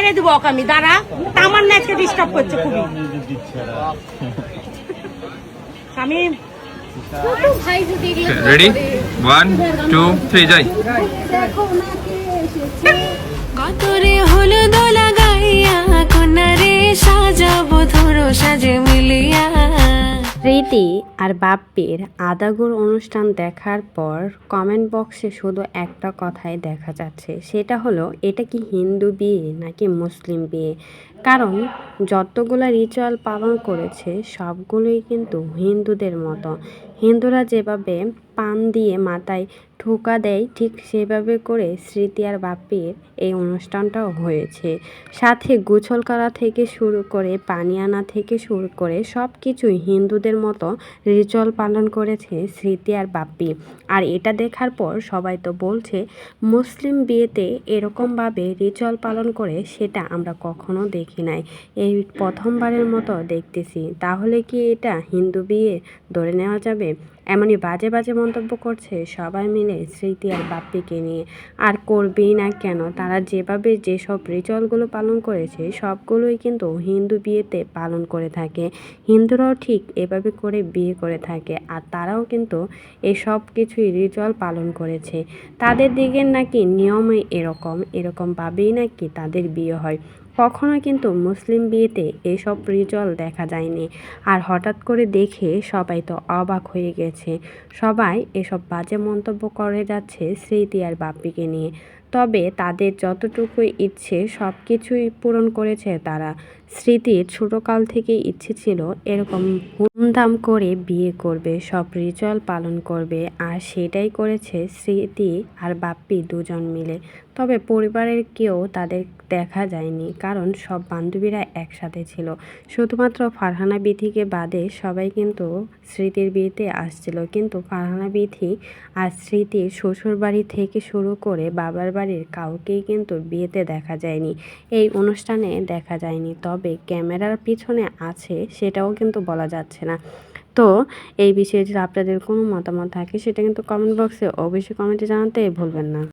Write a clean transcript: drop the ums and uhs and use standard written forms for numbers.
মেরে দেবো ওকে আমি, দাঁড়া। আমার নাচকে ডিস্টার্ব করছে খুবই। আমি রেডি 1 2 3 যাই। গতরে হলো দোলা গাইয়া কোনারে সাজাবো ধরো সাজে মিলিয়া। রীতি আর বাপ্পির আদাগুর অনুষ্ঠান দেখার পর কমেন্ট বক্সে শুধু একটা কথাই দেখা যাচ্ছে, সেটা হলো এটা কি হিন্দু বিয়ে নাকি মুসলিম বিয়ে। কারণ যতগুলো রিচুয়াল পালন করেছে সবগুলোই কিন্তু হিন্দুদের মতো। হিন্দুরা যেভাবে পান দিয়ে মাথায় ঠোকা দেয় ঠিক সেভাবে করে স্মৃতি আর বাপ্পির এই অনুষ্ঠানটাও হয়েছে। সাথে গোসল করা থেকে শুরু করে পানি আনা থেকে শুরু করে সব কিছুই হিন্দুদের মতো রিচুয়াল পালন করেছে স্মৃতি আর বাপ্পি। আর এটা দেখার পর সবাই তো বলছে মুসলিম বিয়েতে এরকমভাবে রিচুয়াল পালন করে সেটা আমরা কখনো দেখি নাই, এই প্রথমবারের মতো দেখতেছি। তাহলে কি এটা হিন্দু বিয়ে ধরে নেওয়া যাবে? এমনই বাজে বাজে মন্তব্য করছে সবাই মিলে স্মৃতি আর বাপ্পিকে নিয়ে। আর করবেই না কেন, তারা যেভাবে যেসব রিচুয়ালগুলো পালন করেছে সবগুলোই কিন্তু হিন্দু বিয়েতে পালন করে থাকে। হিন্দুরাও ঠিক এভাবে করে বিয়ে করে থাকে, আর তারাও কিন্তু এসব কিছুই রিচুয়াল পালন করেছে। তাদের দিকের নাকি নিয়মে এরকমভাবেই নাকি তাদের বিয়ে হয়। কখনো কিন্তু মুসলিম বিয়েতে এসব রিচুয়াল দেখা যায়নি। আর হঠাৎ করে দেখে সবাই তো অবাক হয়ে গেছে। সবাই এসব বাজে মন্তব্য করে যাচ্ছে স্মৃতি আর বাপ্পিকে নিয়ে। তবে তাদের যতটুকু ইচ্ছে সব কিছুই পূরণ করেছে তারা। স্মৃতির ছোটোকাল থেকে ইচ্ছে ছিল এরকম ধুমধাম করে বিয়ে করবে, সব রিচুয়াল পালন করবে, আর সেটাই করেছে স্মৃতি আর বাপ্পি দুজন মিলে। তবে পরিবারের কেউ তাদের দেখা যায়নি, কারণ সব বান্ধবীরা একসাথে ছিল। শুধুমাত্র ফারহানা বিথিকে বাদে সবাই কিন্তু স্মৃতির বিয়েতে আসছিল, কিন্তু ফারহানা বিথি আর স্মৃতির শ্বশুর বাড়ি থেকে শুরু করে বাবার বাড়ির কাউকেই কিন্তু বিয়েতে দেখা যায়নি, এই অনুষ্ঠানে দেখা যায়নি। তবে ক্যামেরার পিছনে আছে সেটাও কিন্তু বলা যাচ্ছে না। তো এই বিষয়ে যদি আপনাদের কোনো মতামত থাকে সেটা কিন্তু কমেন্ট বক্সে অবশ্যই কমেন্টে জানাতে ভুলবেন না।